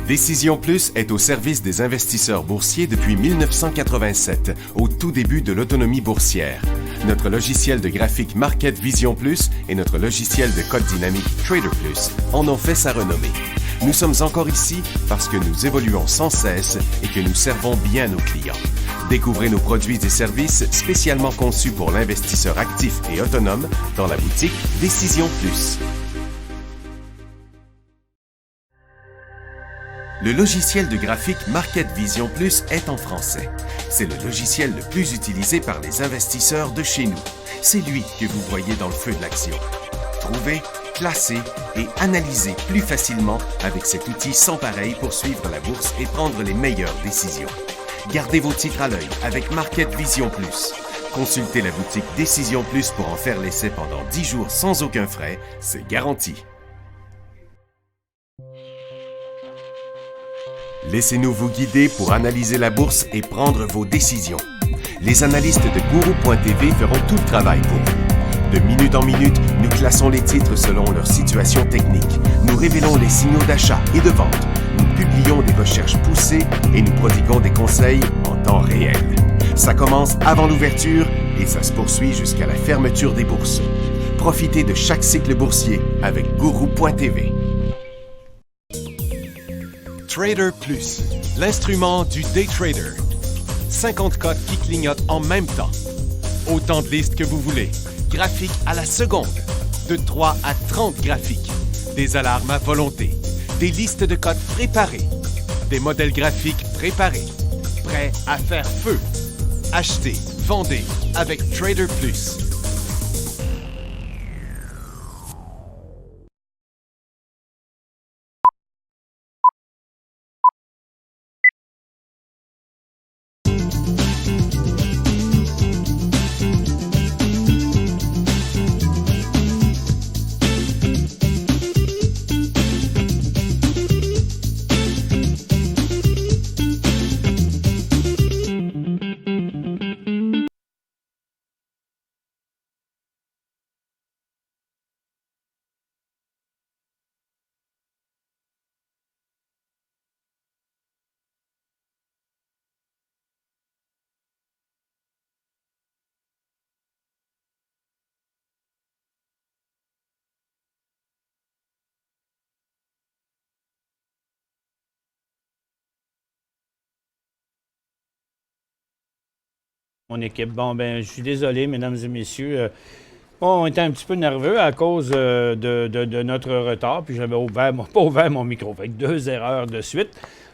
Décision Plus est au service des investisseurs boursiers depuis 1987, au tout début de l'autonomie boursière. Notre logiciel de graphique Market Vision Plus et notre logiciel de code dynamique Trader Plus en ont fait sa renommée. Nous sommes encore ici parce que nous évoluons sans cesse et que nous servons bien nos clients. Découvrez nos produits et services spécialement conçus pour l'investisseur actif et autonome dans la boutique Décision Plus. Le logiciel de graphique Market Vision Plus est en français. C'est le logiciel le plus utilisé par les investisseurs de chez nous. C'est lui que vous voyez dans le feu de l'action. Trouvez, classez et analysez plus facilement avec cet outil sans pareil pour suivre la bourse et prendre les meilleures décisions. Gardez vos titres à l'œil avec Market Vision Plus. Consultez la boutique Décision Plus pour en faire l'essai pendant 10 jours sans aucun frais, c'est garanti. Laissez-nous vous guider pour analyser la bourse et prendre vos décisions. Les analystes de Guru.tv feront tout le travail pour vous. De minute en minute, nous classons les titres selon leur situation technique. Nous révélons les signaux d'achat et de vente. Nous publions des recherches poussées et nous prodiguons des conseils en temps réel. Ça commence avant l'ouverture et ça se poursuit jusqu'à la fermeture des bourses. Profitez de chaque cycle boursier avec Guru.tv. Trader Plus, l'instrument du day trader. 50 cotes qui clignotent en même temps. Autant de listes que vous voulez. Graphiques à la seconde. De 3 à 30 graphiques. Des alarmes à volonté. Des listes de cotes préparées. Des modèles graphiques préparés. Prêts à faire feu. Achetez, vendez avec Trader Plus. Mon équipe. Bon, ben, je suis désolé, mesdames et messieurs. On était un petit peu nerveux à cause de notre retard, puis j'avais pas ouvert mon micro. Fait que 2 erreurs de suite.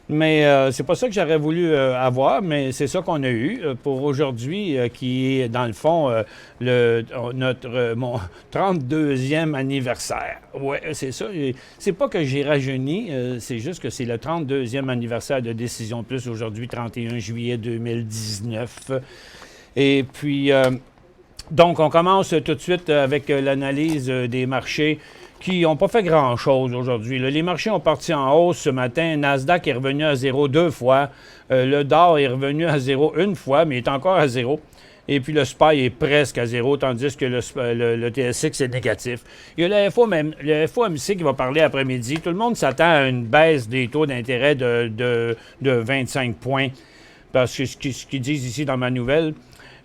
Mais c'est pas ça que j'aurais voulu avoir, mais c'est ça qu'on a eu pour aujourd'hui, qui est, dans le fond, mon 32e anniversaire. Oui, c'est ça. C'est pas que j'ai rajeuni, c'est juste que c'est le 32e anniversaire de Décision Plus aujourd'hui, 31 juillet 2019. Et puis, donc, on commence tout de suite avec l'analyse des marchés qui n'ont pas fait grand-chose aujourd'hui. Les marchés ont parti en hausse ce matin. Nasdaq est revenu à 0 2 fois. Le Dow est revenu à 0 1 fois, mais il est encore à 0. Et puis le SPY est presque à 0, tandis que le TSX est négatif. Il y a le FOMC qui va parler après-midi. Tout le monde s'attend à une baisse des taux d'intérêt de 25 points, parce que ce qu'ils disent ici dans ma nouvelle.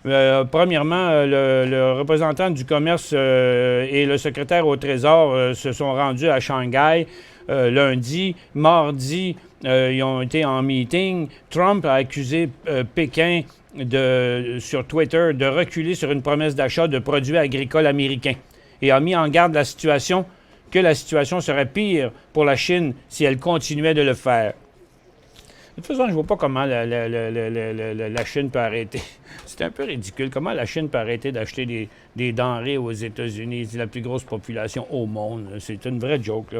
Premièrement, le représentant du commerce et le secrétaire au Trésor se sont rendus à Shanghai lundi. Mardi, ils ont été en meeting. Trump a accusé Pékin sur Twitter de reculer sur une promesse d'achat de produits agricoles américains et a mis en garde que la situation serait pire pour la Chine si elle continuait de le faire. De toute façon, je ne vois pas comment la Chine peut arrêter. C'est un peu ridicule. Comment la Chine peut arrêter d'acheter des denrées aux États-Unis? C'est la plus grosse population au monde. C'est une vraie joke, là.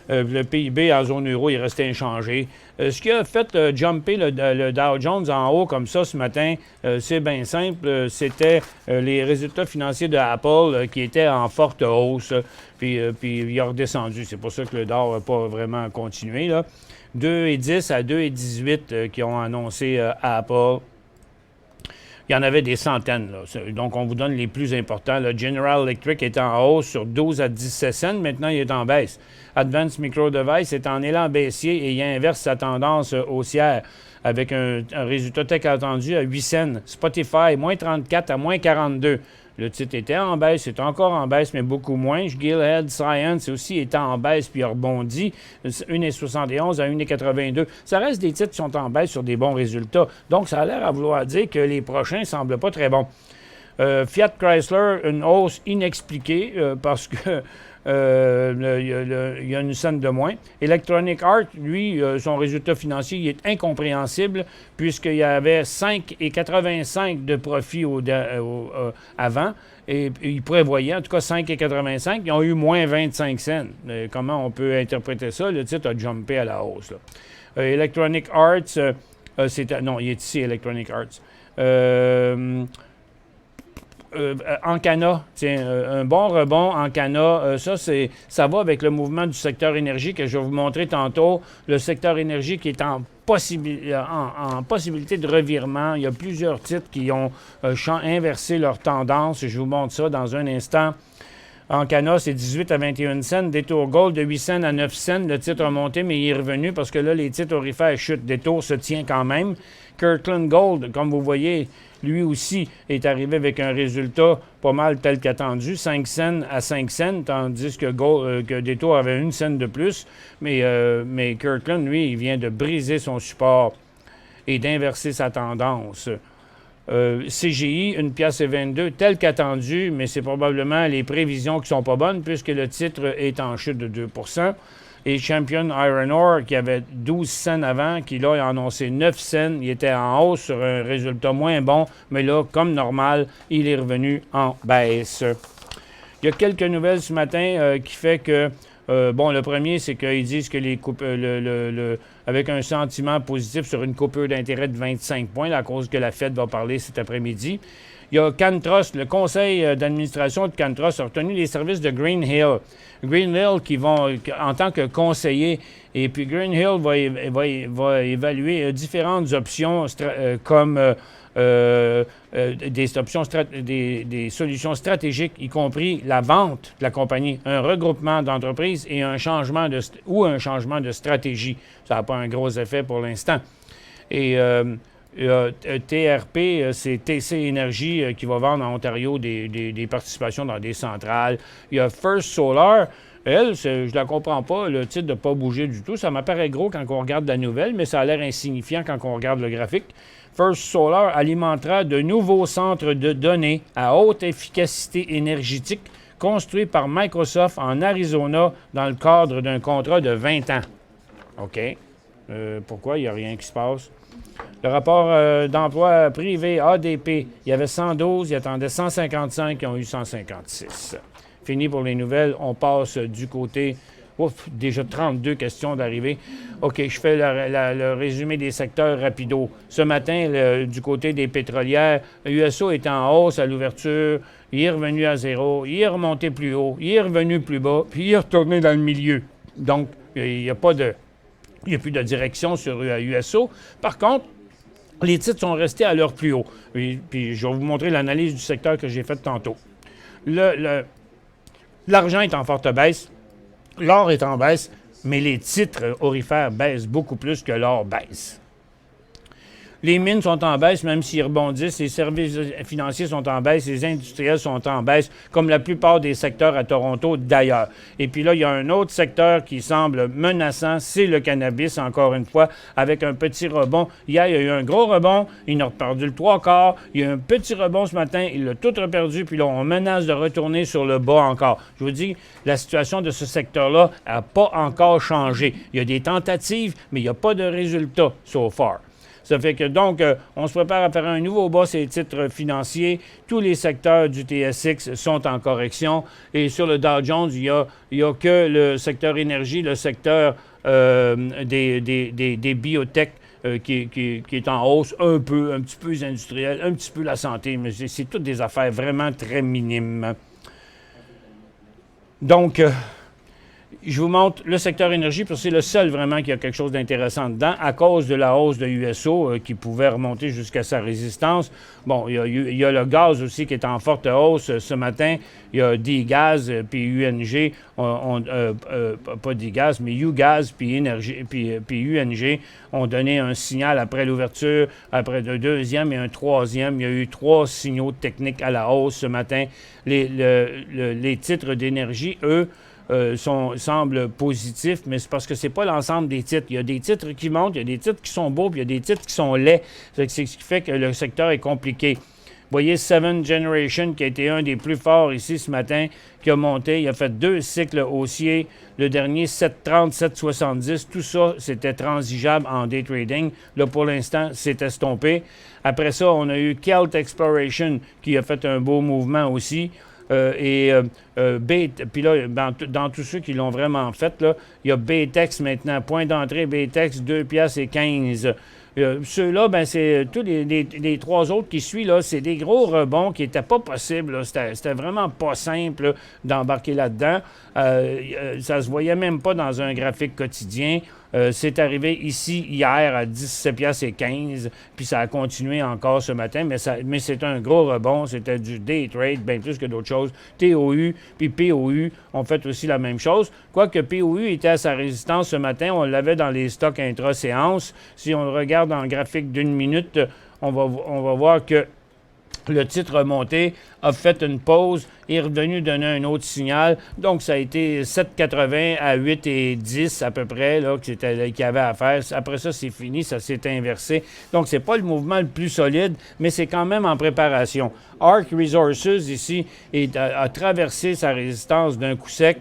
Le PIB en zone euro est resté inchangé. Ce qui a fait jumper le Dow Jones en haut comme ça ce matin, c'est bien simple. C'était les résultats financiers de Apple qui étaient en forte hausse. Puis il a redescendu. C'est pour ça que le Dow n'a pas vraiment continué, là. 2,10 à 2,18 qui ont annoncé Apple. Il y en avait des centaines. Là. Donc, on vous donne les plus importants. Le General Electric est en hausse sur 12 à 17 cents. Maintenant, il est en baisse. Advanced Micro Device est en élan baissier et il inverse sa tendance haussière avec un résultat tech attendu à 8 cents. Spotify, moins 34 à moins 42. Le titre était en baisse, c'est encore en baisse, mais beaucoup moins. Gilead Science aussi était en baisse puis a rebondi 1,71 à 1,82. Ça reste des titres qui sont en baisse sur des bons résultats. Donc, ça a l'air à vouloir dire que les prochains ne semblent pas très bons. Fiat Chrysler, une hausse inexpliquée parce que il y a une scène de moins. Electronic Arts, lui, son résultat financier il est incompréhensible puisqu'il y avait 5,85 de profit avant et il prévoyait en tout cas 5,85. Ils ont eu moins 25 cents. Comment on peut interpréter ça? Le titre a jumpé à la hausse. Electronic Arts, non, il est ici, Electronic Arts. Ancana, tiens, un bon rebond Ancana, ça va avec le mouvement du secteur énergie que je vais vous montrer tantôt. Le secteur énergie qui est en possibilité de revirement. Il y a plusieurs titres qui ont inversé leur tendance. Je vous montre ça dans un instant. Ancana, c'est 18 à 21 cents. Détour Gold, de 8 cents à 9 cents. Le titre a monté, mais il est revenu parce que là, les titres aurifères chutent. Détour se tient quand même. Kirkland Gold, comme vous voyez, lui aussi est arrivé avec un résultat pas mal tel qu'attendu, 5 cents à 5 cents, tandis que Détour avait 1 cent de plus. Mais Kirkland, lui, il vient de briser son support et d'inverser sa tendance. CGI, 1,22 $, tel qu'attendu, mais c'est probablement les prévisions qui sont pas bonnes puisque le titre est en chute de 2 %. Et Champion Iron Ore, qui avait 12 cents avant, qui là a annoncé 9 cents, il était en hausse sur un résultat moins bon, mais là, comme normal, il est revenu en baisse. Il y a quelques nouvelles ce matin qui fait que le premier, c'est qu'ils disent que les avec un sentiment positif sur une coupure d'intérêt de 25 points, à cause que la Fed va parler cet après-midi. Il y a CanTrust, le conseil d'administration de CanTrust a retenu les services de Greenhill. Greenhill qui vont, en tant que conseiller, et puis Greenhill va évaluer différentes options comme des solutions stratégiques, y compris la vente de la compagnie, un regroupement d'entreprises et un changement de stratégie. Ça n'a pas un gros effet pour l'instant. Et TRP, c'est TC Énergie qui va vendre en Ontario des participations dans des centrales. Il y a First Solar. Elle, je ne la comprends pas, le titre de ne pas bouger du tout. Ça m'apparaît gros quand on regarde la nouvelle, mais ça a l'air insignifiant quand on regarde le graphique. First Solar alimentera de nouveaux centres de données à haute efficacité énergétique construits par Microsoft en Arizona dans le cadre d'un contrat de 20 ans. OK. Pourquoi? Il n'y a rien qui se passe. Le rapport d'emploi privé ADP, il y avait 112, il attendait 155, ils ont eu 156. Fini pour les nouvelles, on passe du côté... Ouf, déjà 32 questions d'arrivée. OK, je fais le résumé des secteurs rapido. Ce matin, du côté des pétrolières, USO est en hausse à l'ouverture, il est revenu à zéro, il est remonté plus haut, il est revenu plus bas, puis il est retourné dans le milieu. Donc, il n'y a plus de direction sur USO. Par contre, les titres sont restés à leur plus haut. Puis je vais vous montrer l'analyse du secteur que j'ai faite tantôt. L'argent est en forte baisse. L'or est en baisse, mais les titres aurifères baissent beaucoup plus que l'or baisse. Les mines sont en baisse, même s'ils rebondissent. Les services financiers sont en baisse. Les industriels sont en baisse, comme la plupart des secteurs à Toronto d'ailleurs. Et puis là, il y a un autre secteur qui semble menaçant, c'est le cannabis, encore une fois, avec un petit rebond. Hier, il y a eu un gros rebond. Il en a perdu le 3/4. Il y a eu un petit rebond ce matin. Il l'a tout reperdu. Puis là, on menace de retourner sur le bas encore. Je vous dis, la situation de ce secteur-là n'a pas encore changé. Il y a des tentatives, mais il n'y a pas de résultats so far. Ça fait que donc, on se prépare à faire un nouveau bas sur les titres financiers. Tous les secteurs du TSX sont en correction. Et sur le Dow Jones, il y a que le secteur énergie, le secteur des biotech qui est en hausse un petit peu les industriels, un petit peu la santé, mais c'est toutes des affaires vraiment très minimes. Donc, Je vous montre le secteur énergie, parce que c'est le seul vraiment qui a quelque chose d'intéressant dedans, à cause de la hausse de USO qui pouvait remonter jusqu'à sa résistance. Bon, il y a le gaz aussi qui est en forte hausse ce matin. Il y a D-Gaz puis UNG, pas D-Gaz, mais UGaz puis UNG ont donné un signal après l'ouverture, après un deuxième et un troisième. Il y a eu 3 signaux techniques à la hausse ce matin. Les titres d'énergie, eux, semblent positifs, mais c'est parce que c'est pas l'ensemble des titres. Il y a des titres qui montent, il y a des titres qui sont beaux, puis il y a des titres qui sont laids. C'est ce qui fait que le secteur est compliqué. Vous voyez Seven Generation, qui a été un des plus forts ici ce matin, qui a monté. Il a fait 2 cycles haussiers. Le dernier, 7,30, 7,70. Tout ça, c'était transigeable en day trading. Là, pour l'instant, c'est estompé. Après ça, on a eu Kelt Exploration, qui a fait un beau mouvement aussi. Puis là, dans tous ceux qui l'ont vraiment fait, là, il y a Baytex maintenant. Point d'entrée, Baytex, 2,15 $. Ceux-là, ben, c'est tous les 3 autres qui suivent, là, c'est des gros rebonds qui n'étaient pas possibles. C'était vraiment pas simple là, d'embarquer là-dedans. Ça se voyait même pas dans un graphique quotidien. C'est arrivé ici hier à 17,15 $, puis ça a continué encore ce matin, mais c'est un gros rebond. C'était du day trade, bien plus que d'autres choses. TOU puis POU ont fait aussi la même chose. Quoique POU était à sa résistance ce matin, on l'avait dans les stocks intra-séance. Si on le regarde en graphique d'1 minute, on va voir que le titre remonté a fait une pause, est revenu donner un autre signal. Donc, ça a été 7,80 à 8,10 à peu près là, qu'il y avait à faire. Après ça, c'est fini, ça s'est inversé. Donc, c'est pas le mouvement le plus solide, mais c'est quand même en préparation. ARC Resources, ici, a traversé sa résistance d'un coup sec.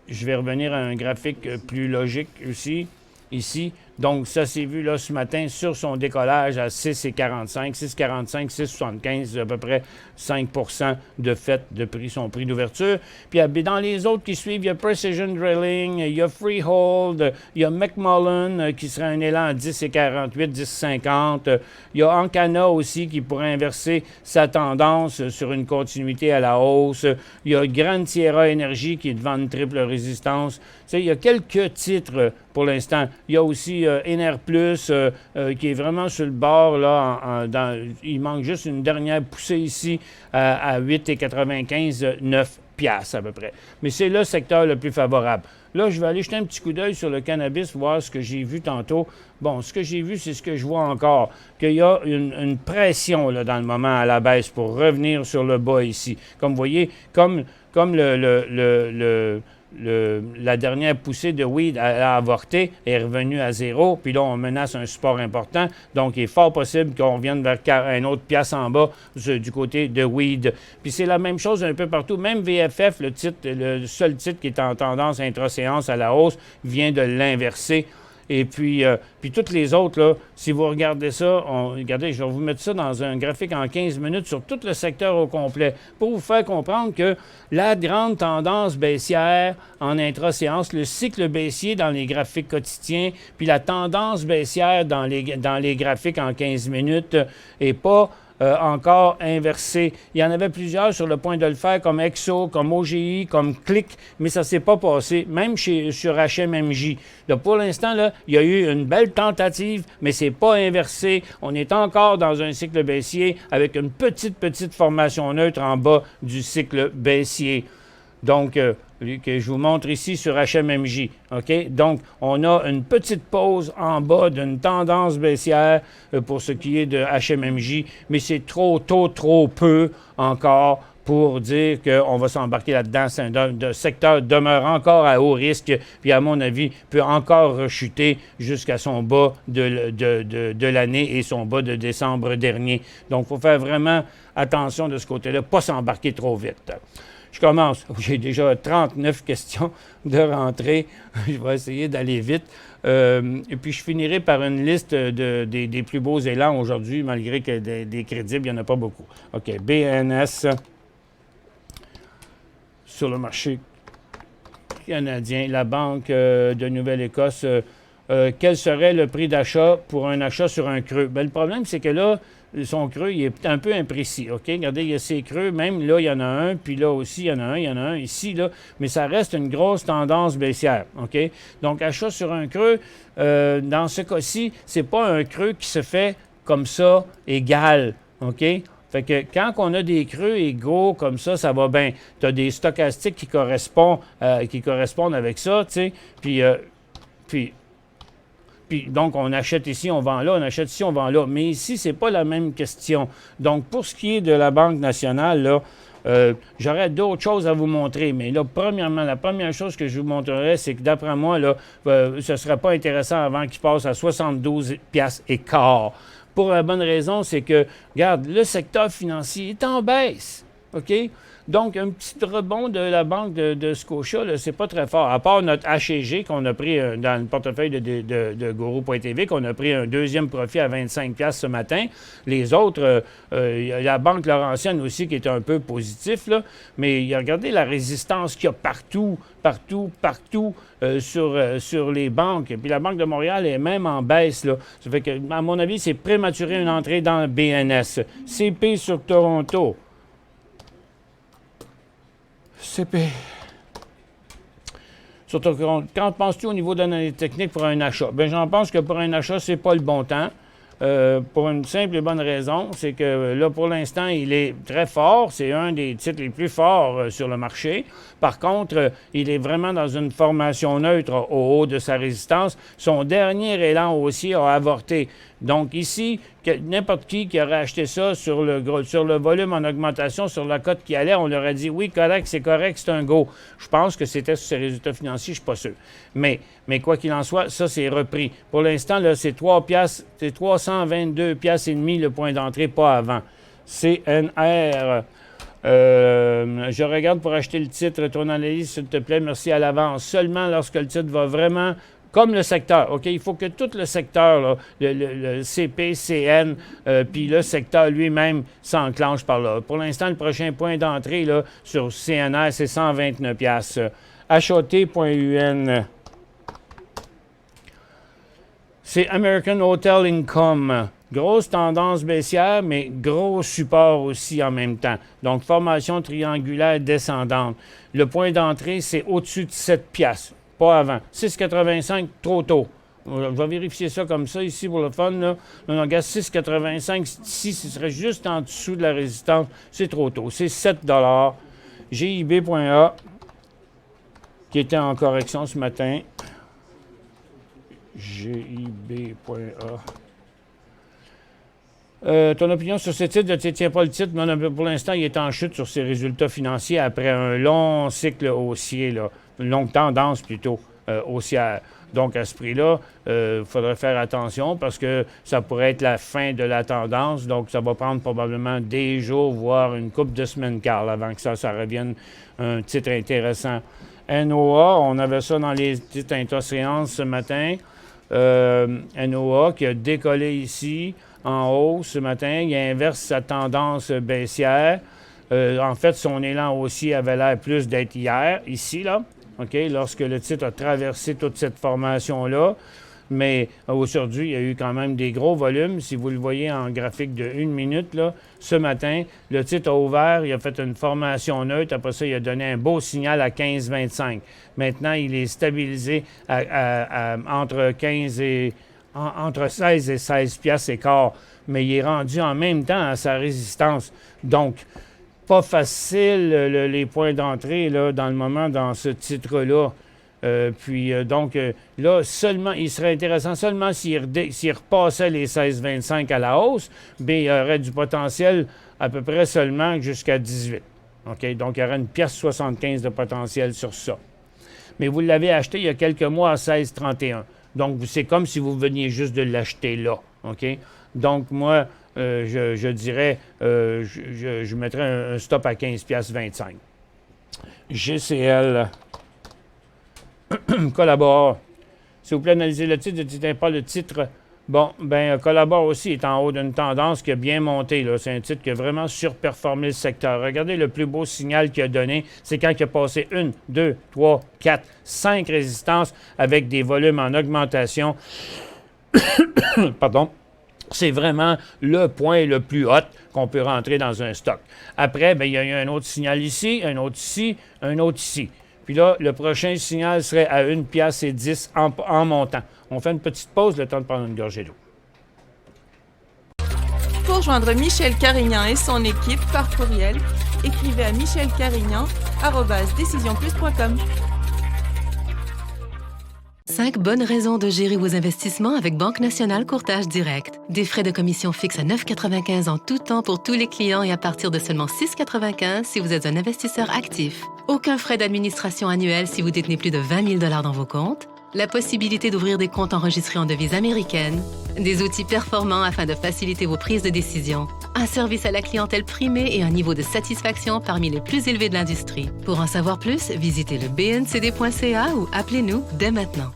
Je vais revenir à un graphique plus logique aussi. Ici. Donc, ça s'est vu là ce matin sur son décollage à 6,45, 6,45, 6,75, à peu près 5 % de fait de prix, son prix d'ouverture. Puis dans les autres qui suivent, il y a Precision Drilling, il y a Freehold, il y a McMullen qui serait un élan à 10,48, 10,50. Il y a Ancana aussi qui pourrait inverser sa tendance sur une continuité à la hausse. Il y a Grand Sierra Energy qui est devant une triple résistance. Tu sais, il y a quelques titres pour l'instant. Il y a aussi NR+, qui est vraiment sur le bord. Là, il manque juste une dernière poussée ici à 8,95, 9 $ à peu près. Mais c'est le secteur le plus favorable. Là, je vais aller jeter un petit coup d'œil sur le cannabis, voir ce que j'ai vu tantôt. Bon, ce que j'ai vu, c'est ce que je vois encore, qu'il y a une pression là, dans le moment à la baisse pour revenir sur le bas ici. Comme vous voyez, comme la dernière poussée de weed a avorté, est revenue à 0, puis là, on menace un support important. Donc, il est fort possible qu'on revienne vers un autre pièce en bas du côté de weed. Puis c'est la même chose un peu partout. Même VFF, le seul titre qui est en tendance intra-séance à la hausse, vient de l'inverser. Et puis toutes les autres, là, si vous regardez ça, regardez, je vais vous mettre ça dans un graphique en 15 minutes sur tout le secteur au complet pour vous faire comprendre que la grande tendance baissière en intra-séance, le cycle baissier dans les graphiques quotidiens, puis la tendance baissière dans les graphiques en 15 minutes n'est pas encore inversé. Il y en avait plusieurs sur le point de le faire, comme Exo, comme OGI, comme Click, mais ça ne s'est pas passé, même sur HMMJ. Là, pour l'instant, là, il y a eu une belle tentative, mais ce n'est pas inversé. On est encore dans un cycle baissier avec une petite formation neutre en bas du cycle baissier. Donc, que je vous montre ici sur HMMJ. OK? Donc, on a une petite pause en bas d'une tendance baissière pour ce qui est de HMMJ, mais c'est trop tôt, trop peu encore pour dire qu'on va s'embarquer là-dedans. Le secteur demeure encore à haut risque, puis à mon avis, peut encore rechuter jusqu'à son bas de l'année et son bas de décembre dernier. Donc, il faut faire vraiment attention de ce côté-là, pas s'embarquer trop vite. Je commence. J'ai déjà 39 questions de rentrée. Je vais essayer d'aller vite. Et puis, je finirai par une liste des plus beaux élans aujourd'hui, malgré que des crédibles, il n'y en a pas beaucoup. OK. BNS sur le marché canadien. La Banque de Nouvelle-Écosse. Quel serait le prix d'achat pour un achat sur un creux? Bien, le problème, c'est que là, son creux, il est un peu imprécis, OK? Regardez, il y a ces creux, même là, il y en a un, puis là aussi, il y en a un, il y en a un ici, là, mais ça reste une grosse tendance baissière, OK? Donc, achat sur un creux, dans ce cas-ci, c'est pas un creux qui se fait comme ça, égal, OK? Fait que quand on a des creux égaux comme ça va bien. Tu as des stochastiques qui correspondent avec ça, tu sais, puis donc, on achète ici, on vend là, on achète ici, on vend là. Mais ici, ce n'est pas la même question. Donc, pour ce qui est de la Banque nationale, là, j'aurais d'autres choses à vous montrer. Mais là, premièrement, la première chose que je vous montrerai, c'est que d'après moi, là, ce ne serait pas intéressant avant qu'il passe à 72 piastres et quart. Pour la bonne raison, c'est que, regarde, le secteur financier est en baisse. OK? Donc, un petit rebond de la banque de Scotia, c'est pas très fort. À part notre HEG qu'on a pris dans le portefeuille de Guru.tv, qu'on a pris un deuxième profit à 25$ ce matin. Les autres, la Banque Laurentienne aussi qui est un peu positif, là. Mais regardez la résistance qu'il y a partout sur les banques. Puis la Banque de Montréal est même en baisse, là. Ça fait que, à mon avis, c'est prématuré une entrée dans le BNS. CP sur Toronto. CP. Surtout, quand penses-tu au niveau d'analyse technique pour un achat? Bien, j'en pense que pour un achat, c'est pas le bon temps. Pour une simple et bonne raison, c'est que là, pour l'instant, il est très fort. C'est un des titres les plus forts sur le marché. Par contre, il est vraiment dans une formation neutre au haut de sa résistance. Son dernier élan haussier a avorté. Donc ici, n'importe qui aurait acheté ça sur le volume en augmentation, sur la cote qui allait, on leur a dit oui, correct, c'est un go. Je pense que c'était sur ses résultats financiers, je ne suis pas sûr. Mais quoi qu'il en soit, ça c'est repris. Pour l'instant, là, c'est 322 piastres et demi le point d'entrée, pas avant. CNR. Je regarde pour acheter le titre. Ton analyse, s'il te plaît, merci à l'avance. Seulement lorsque le titre va vraiment comme le secteur, OK? Il faut que tout le secteur, là, le CP, CN, puis le secteur lui-même s'enclenche par là. Pour l'instant, le prochain point d'entrée là, sur CNR, c'est 129 piastres. HOT.UN. C'est American Hotel Income. Grosse tendance baissière, mais gros support aussi en même temps. Donc, formation triangulaire descendante. Le point d'entrée, c'est au-dessus de 7 piastres. Pas avant. 6,85, trop tôt. Je vais vérifier ça comme ça ici pour le fun. Là. On regarde 6,85. Ici, ce serait juste en dessous de la résistance. C'est trop tôt. C'est 7 $. GIB.A, qui était en correction ce matin. GIB.A. Ton opinion sur ce titre, je ne tiens pas le titre, mais pour l'instant, il est en chute sur ses résultats financiers après un long cycle haussier, là, une longue tendance plutôt haussière. Donc, à ce prix-là, il faudrait faire attention parce que ça pourrait être la fin de la tendance. Donc, ça va prendre probablement des jours, voire une couple de semaines, Carl, avant que ça revienne un titre intéressant. NOA, on avait ça dans les titres intoséances ce matin. NOA qui a décollé ici en hausse ce matin, il inverse sa tendance baissière. En fait, son élan haussier avait l'air plus d'être hier, ici, là, OK, lorsque le titre a traversé toute cette formation-là. Mais aujourd'hui, il y a eu quand même des gros volumes. Si vous le voyez en graphique de 1 minute, là, ce matin, le titre a ouvert, il a fait une formation neutre. Après ça, il a donné un beau signal à 15,25. Maintenant, il est stabilisé entre 16 et 16 piastres et quart. Mais il est rendu en même temps à sa résistance. Donc, pas facile les points d'entrée là, dans le moment dans ce titre-là. Donc, là, seulement, il serait intéressant seulement s'il repassait les 16,25 à la hausse, mais il y aurait du potentiel à peu près seulement jusqu'à 18. OK? Donc, il y aurait une pièce 75 de potentiel sur ça. Mais vous l'avez acheté il y a quelques mois à 16,31. Donc, c'est comme si vous veniez juste de l'acheter là. OK? Donc, moi, je dirais, je mettrais un stop à 15,25 $. GCL. Collabore. S'il vous plaît, analysez le titre. Je ne disais pas le titre. Bon, bien, Collabore aussi est en haut d'une tendance qui a bien monté. Là. C'est un titre qui a vraiment surperformé le secteur. Regardez le plus beau signal qu'il a donné. C'est quand il a passé 1, 2, 3, 4, 5 résistances avec des volumes en augmentation. Pardon. C'est vraiment le point le plus haut qu'on peut rentrer dans un stock. Après, bien, il y a un autre signal ici, un autre ici, un autre ici. Puis là, le prochain signal serait à 1,10 $ en montant. On fait une petite pause, le temps de prendre une gorgée d'eau. Pour joindre Michel Carignan et son équipe par courriel, écrivez à michelcarignan@decisionplus.com. 5 bonnes raisons de gérer vos investissements avec Banque Nationale Courtage Direct. Des frais de commission fixes à 9,95 en tout temps pour tous les clients et à partir de seulement 6,95 si vous êtes un investisseur actif. Aucun frais d'administration annuel si vous détenez plus de 20 000 $ dans vos comptes. La possibilité d'ouvrir des comptes enregistrés en devise américaine. Des outils performants afin de faciliter vos prises de décision. Un service à la clientèle primé et un niveau de satisfaction parmi les plus élevés de l'industrie. Pour en savoir plus, visitez le bncd.ca ou appelez-nous dès maintenant.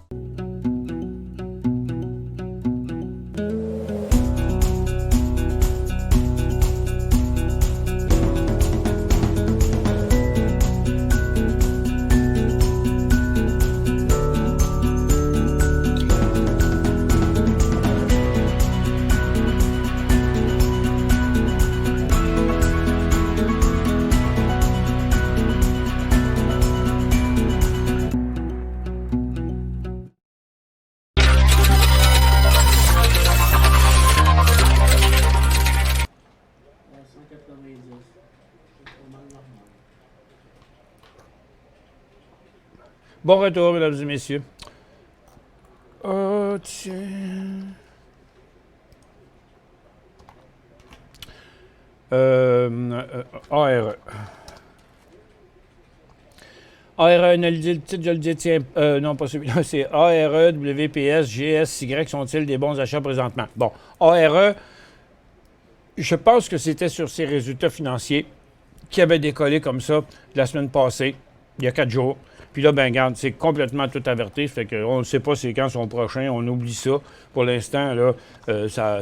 Bon retour, mesdames et messieurs. Oh, tiens. ARE. ARE, le titre, je le détiens. Non, pas celui-là. C'est ARE, WPS, GSY sont-ils des bons achats présentement? Bon, ARE, je pense que c'était sur ses résultats financiers qui avaient décollé comme ça la semaine passée, il y a 4 jours. Puis là, ben regarde, c'est complètement tout averti. Fait qu'on ne sait pas c'est quand son prochain, on oublie ça. Pour l'instant, là, ça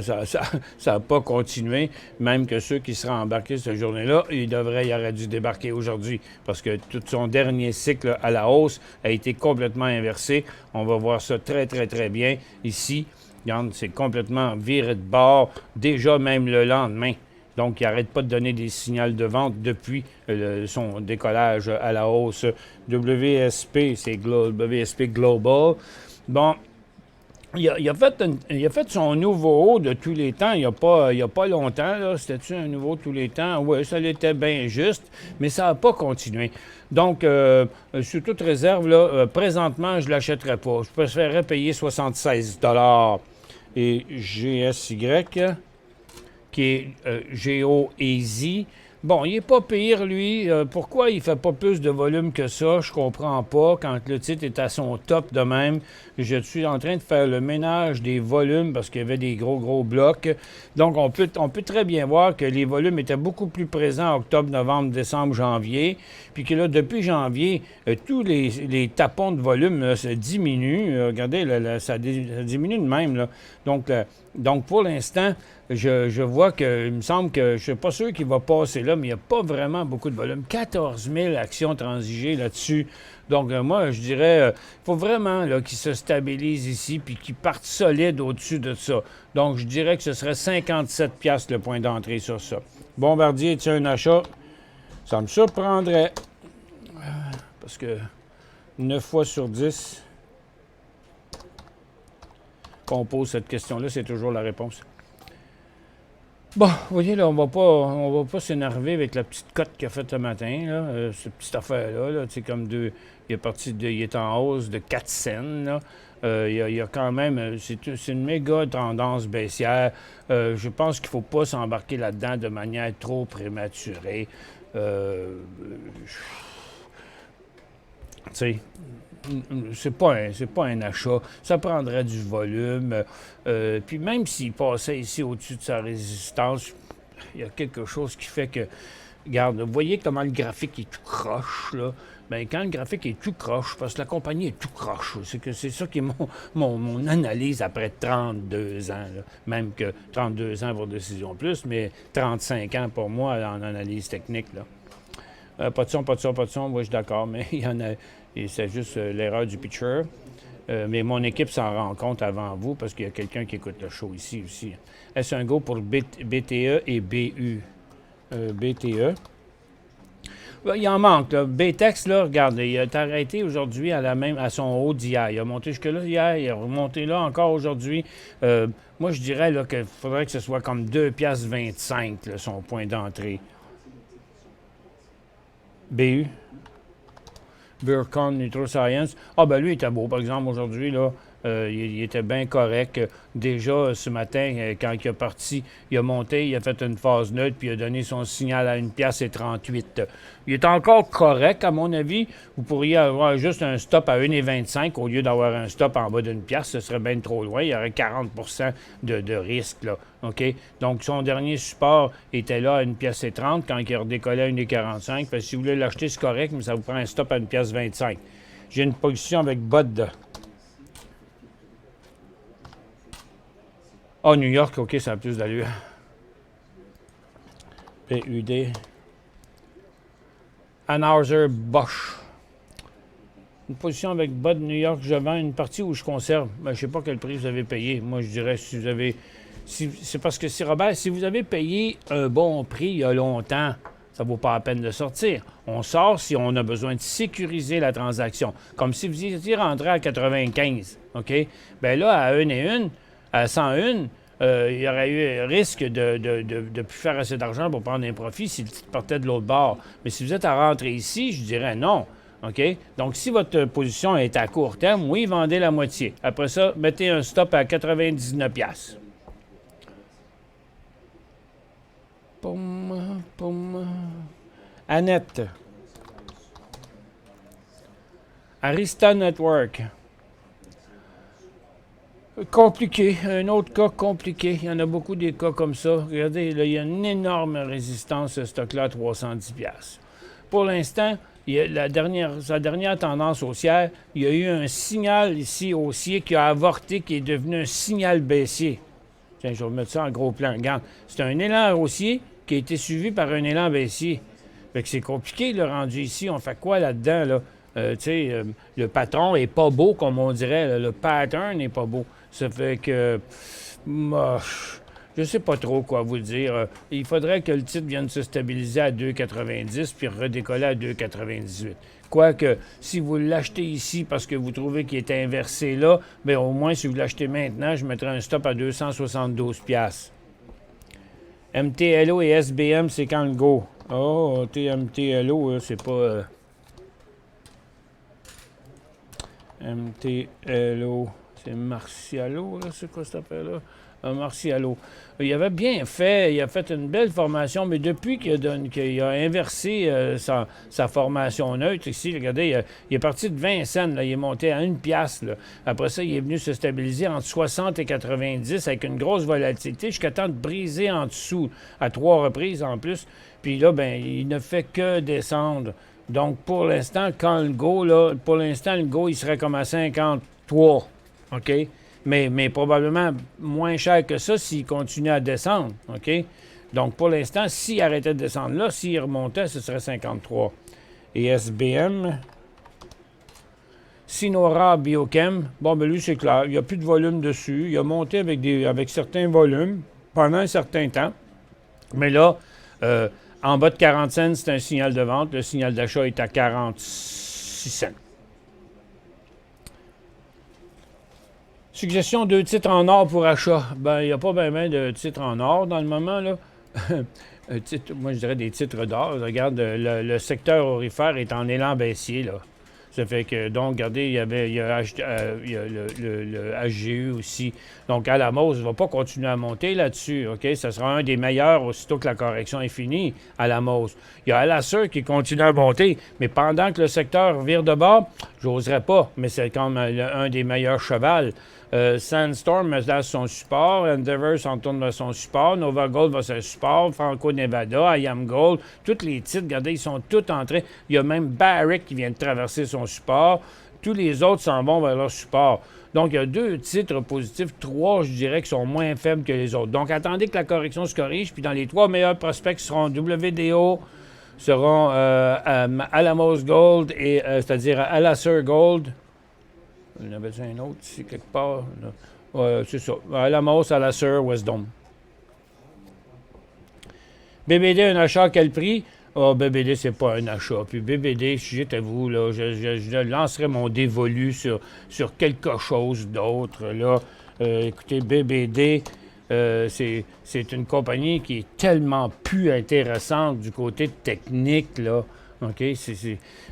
n'a pas continué. Même que ceux qui seraient embarqués cette journée-là, il aurait dû débarquer aujourd'hui. Parce que tout son dernier cycle à la hausse a été complètement inversé. On va voir ça très, très, très bien ici. Regarde, c'est complètement viré de bord, déjà même le lendemain. Donc, il n'arrête pas de donner des signaux de vente depuis son décollage à la hausse. WSP, c'est WSP Global. Bon, il a fait son nouveau haut de tous les temps il n'y a pas longtemps. Là. C'était-tu un nouveau de tous les temps? Oui, ça l'était bien juste, mais ça n'a pas continué. Donc, sous toute réserve, là, présentement, je ne l'achèterais pas. Je préférerais payer 76 $. Et GSY, qui est GeoEasy. Bon, il n'est pas pire, lui. Pourquoi il ne fait pas plus de volume que ça? Je comprends pas. Quand le titre est à son top de même, je suis en train de faire le ménage des volumes parce qu'il y avait des gros blocs. Donc, on peut très bien voir que les volumes étaient beaucoup plus présents en octobre, novembre, décembre, janvier. Puis que là, depuis janvier, tous les tapons de volume là, ça diminue. Regardez, là, ça diminue de même. Là. Donc, pour l'instant, je vois que, il me semble que, je ne suis pas sûr qu'il va passer là, mais il n'y a pas vraiment beaucoup de volume. 14 000 actions transigées là-dessus. Donc, moi, je dirais, il faut vraiment qu'il se stabilise ici puis qu'il parte solide au-dessus de ça. Donc, je dirais que ce serait 57 $ le point d'entrée sur ça. Bombardier, tu as un achat? Ça me surprendrait. Parce que 9 fois sur 10 qu'on pose cette question-là, c'est toujours la réponse. Bon, vous voyez, là, on va pas s'énerver avec la petite cote qu'il a faite ce matin, là, cette petite affaire-là, là, tu sais, comme il est en hausse de 4 cents, là. Il y a quand même, c'est une méga tendance baissière. Je pense qu'il ne faut pas s'embarquer là-dedans de manière trop prématurée. Tu sais, c'est pas un achat. Ça prendrait du volume. Puis même s'il passait ici au-dessus de sa résistance, il y a quelque chose qui fait que... Regarde, vous voyez comment le graphique est tout croche, là? Bien, quand le graphique est tout croche, parce que la compagnie est tout croche, c'est ça qui est mon analyse après 32 ans. Là. Même que 32 ans pour Décision Plus, mais 35 ans pour moi en analyse technique. Là. Pas de son. Moi, je suis d'accord, mais il y en a... Et c'est juste l'erreur du pitcher. Mais mon équipe s'en rend compte avant vous parce qu'il y a quelqu'un qui écoute le show ici aussi. Est-ce un go pour BTE et BU? BTE. Ben, il en manque. Là. BTEX, là, regardez, il est arrêté aujourd'hui à son haut d'hier. Il a monté jusque-là hier, il est remonté là encore aujourd'hui. Moi, je dirais là, qu'il faudrait que ce soit comme 2,25 là, son point d'entrée. BU. Burcon NutraScience. Ah, ben lui, il était beau, par exemple, aujourd'hui, là. Il était bien correct. Déjà, ce matin, quand il est parti, il a monté, il a fait une phase neutre, puis il a donné son signal à 1,38 $. Il est encore correct, à mon avis. Vous pourriez avoir juste un stop à 1,25 au lieu d'avoir un stop en bas d'une pièce. Ce serait bien trop loin. Il y aurait 40 de risque, là. OK? Donc, son dernier support était là à 1,30 $ quand il a redécollé à 1,45 $. Fait que si vous voulez l'acheter, c'est correct, mais ça vous prend un stop à 1,25 $. J'ai une position avec BOD. Ah, New York, OK, ça a plus d'allure. PUD. Anheuser-Busch. Une position avec bas de New York, je vends une partie où je conserve. Ben, je ne sais pas quel prix vous avez payé. Moi, je dirais si vous avez... c'est parce que, Robert, si vous avez payé un bon prix il y a longtemps, ça ne vaut pas la peine de sortir. On sort si on a besoin de sécuriser la transaction. Comme si vous étiez rentré à 95, OK? Bien là, à 1 et 1, à 101, il y aurait eu un risque de ne plus faire assez d'argent pour prendre un profit s'il partait de l'autre bord. Mais si vous êtes à rentrer ici, je dirais non. OK? Donc, si votre position est à court terme, oui, vendez la moitié. Après ça, mettez un stop à 99$. Annette. Arista Network. Compliqué. Un autre cas compliqué. Il y en a beaucoup des cas comme ça. Regardez, là, il y a une énorme résistance, ce stock-là, à 310$. Pour l'instant, sa dernière tendance haussière, il y a eu un signal ici haussier qui a avorté, qui est devenu un signal baissier. Tiens, je vais remettre ça en gros plan. Regarde, c'est un élan haussier qui a été suivi par un élan baissier. Fait que c'est compliqué, le rendu ici. On fait quoi là-dedans, là? Le patron est pas beau, comme on dirait. Là. Le pattern n'est pas beau. Ça fait que... je sais pas trop quoi vous dire. Il faudrait que le titre vienne se stabiliser à 2,90 puis redécoller à 2,98. Quoique, si vous l'achetez ici parce que vous trouvez qu'il est inversé là, bien au moins, si vous l'achetez maintenant, je mettrais un stop à 272$. MTLO et SBM, c'est quand le go? Oh, MTLO, c'est pas... MTLO, c'est Marcialo, là, c'est quoi cette affaire-là? Marcialo. Il avait bien fait, il a fait une belle formation, mais depuis qu'il a inversé sa formation neutre, ici, regardez, il est parti de 20 cents, là, il est monté à 1$. Là. Après ça, il est venu se stabiliser entre 60 et 90 avec une grosse volatilité jusqu'à temps de briser en dessous, à 3 reprises en plus. Puis là, ben, il ne fait que descendre. Donc, pour l'instant, le go, il serait comme à 53, OK? Mais probablement moins cher que ça s'il continue à descendre, OK? Donc, pour l'instant, s'il arrêtait de descendre là, s'il remontait, ce serait 53. Et SBM, Sinora Biochem, bon, ben lui, c'est clair, il n'y a plus de volume dessus. Il a monté avec certains volumes pendant un certain temps. Mais là, en bas de 40 cents, c'est un signal de vente. Le signal d'achat est à 46 cents. Suggestion 2 titres en or pour achat. Ben, il n'y a pas bien de titres en or dans le moment, là. Moi, je dirais des titres d'or. Regarde, le secteur aurifère est en élan baissier, là. Ça fait que, donc, regardez, il y a le HGU aussi. Donc, Alamos ne va pas continuer à monter là-dessus, OK? Ça sera un des meilleurs aussitôt que la correction est finie, Alamos. Il y a Alacer qui continue à monter, mais pendant que le secteur vire de bord, j'oserais pas, mais c'est quand même un des meilleurs chevals. Sandstorm me laisse son support, Endeavor s'en tourne vers son support, Nova Gold va son support, Franco-Nevada, IAM Gold, tous les titres, regardez, ils sont tous entrés. Il y a même Barrick qui vient de traverser son support. Tous les autres s'en vont vers leur support. Donc, il y a 2 titres positifs, 3, je dirais, qui sont moins faibles que les autres. Donc, attendez que la correction se corrige, puis dans les 3 meilleurs prospects qui seront WDO, seront Alamos Gold, c'est-à-dire Alacer Gold, Il y en avait un autre ici, quelque part. C'est ça. Alamos à la Sir Westdome. BBD, un achat à quel prix? BBD, c'est pas un achat. Puis BBD, si j'étais vous, là, je lancerais mon dévolu sur quelque chose d'autre. Là. Écoutez, BBD, c'est une compagnie qui est tellement plus intéressante du côté technique, là. OK?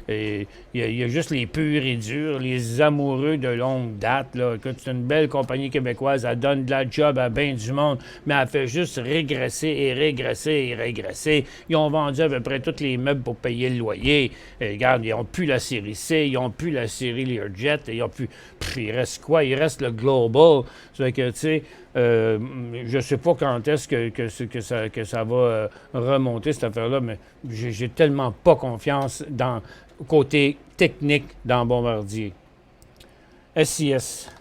Il y a juste les purs et durs, les amoureux de longue date. Là. Écoute, c'est une belle compagnie québécoise. Elle donne de la job à bien du monde, mais elle fait juste régresser et régresser et régresser. Ils ont vendu à peu près tous les meubles pour payer le loyer. Regarde, ils n'ont plus la série C, ils n'ont plus la série Learjet, ils ont plus... il reste quoi? Il reste le Global. Ça fait que, tu sais... je ne sais pas quand est-ce que ça va remonter, cette affaire-là, mais j'ai tellement pas confiance dans côté technique dans Bombardier. SIS.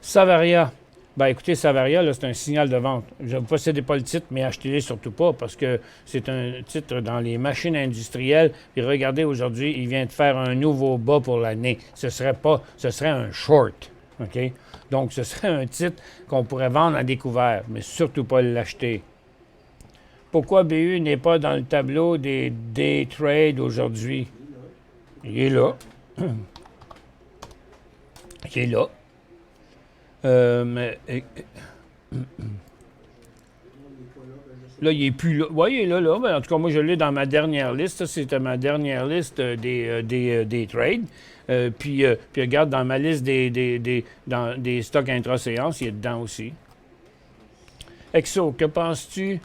Savaria. Ben écoutez, Savaria, là, c'est un signal de vente. Je ne possédez pas le titre, mais achetez-les surtout pas parce que c'est un titre dans les machines industrielles. Puis regardez, aujourd'hui, il vient de faire un nouveau bas pour l'année. Ce serait un short. OK? Donc, ce serait un titre qu'on pourrait vendre à découvert, mais surtout pas l'acheter. Pourquoi BU n'est pas dans le tableau des day trades aujourd'hui? Il est là. Il est là. Là, il n'est plus là. Oui, il est là. Mais en tout cas, moi, je l'ai dans ma dernière liste. Ça, c'était ma dernière liste des trades. Puis regarde, dans ma liste des stocks intra-séance, il est dedans aussi. Exo, que penses-tu?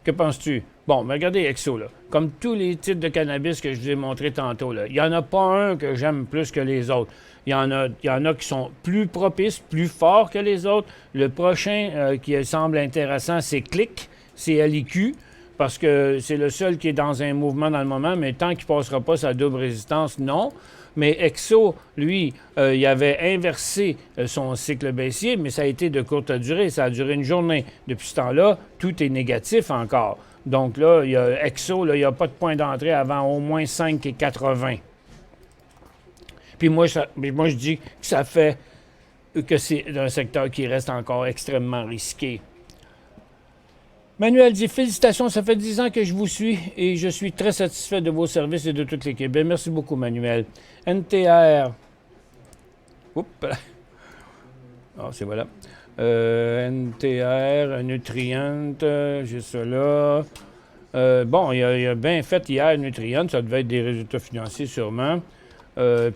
Que penses-tu? Bon, mais regardez Exo, là. Comme tous les titres de cannabis que je vous ai montrés tantôt, là, il n'y en a pas un que j'aime plus que les autres. Il y en a qui sont plus propices, plus forts que les autres. Le prochain qui semble intéressant, c'est Click, c'est LIQ, parce que c'est le seul qui est dans un mouvement dans le moment, mais tant qu'il ne passera pas sa double résistance, non. Mais Exo, lui, il avait inversé son cycle baissier, mais ça a été de courte durée. Ça a duré une journée. Depuis ce temps-là, tout est négatif encore. Donc là, il y a Exo, là, il n'y a pas de point d'entrée avant au moins 5,80. Puis moi, je dis que ça fait que c'est un secteur qui reste encore extrêmement risqué. Manuel dit « Félicitations, ça fait 10 ans que je vous suis et je suis très satisfait de vos services et de toute l'équipe. » Bien, merci beaucoup, Manuel. NTR. Oups. Ah, c'est voilà. NTR, Nutrient, j'ai ça là. Bon, il a bien fait hier, Nutrient. Ça devait être des résultats financiers sûrement.